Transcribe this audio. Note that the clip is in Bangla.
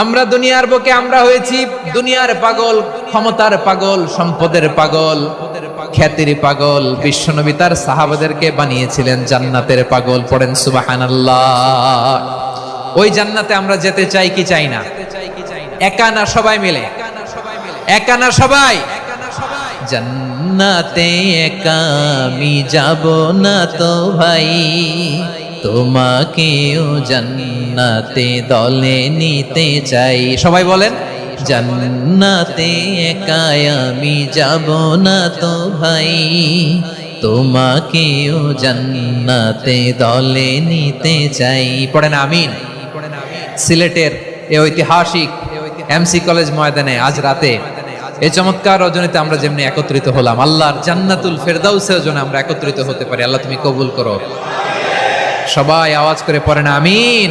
আমরা দুনিয়ার বুকে আমরা হয়েছি দুনিয়ার পাগল, ক্ষমতার পাগল, সম্পদের পাগল, খ্যাতির পাগল। বিশ্বনবী তার সাহাবাদেরকে বানিয়েছিলেন জান্নাতের পাগল। পড়েন সুবহানাল্লাহ। ওই জান্নাতে আমরা যেতে চাই কি চাই না? একা না সবাই মিলে? একা না সবাই? জান্নাতে একা আমি যাব না তো ভাই, তোমাকেও জান্নাতে দলে নিতে চাই। সবাই বলেন, জান্নাতে একা আমি যাব না তো ভাই, তোমাকেও জান্নাতে দলে নিতে চাই। পড়েন আমিন। সিলেটের এই ঐতিহাসিক এমসি কলেজ ময়দানে আজ রাতে এই চমৎকার রজনীতে আমরা যেমনি একত্রিত হলাম, আল্লাহর জান্নাতুল ফেরদাউসের জন্য আমরা একত্রিত হতে পারি। আল্লাহ তুমি কবুল করো। সবাই আওয়াজ করে পড়েন আমিন।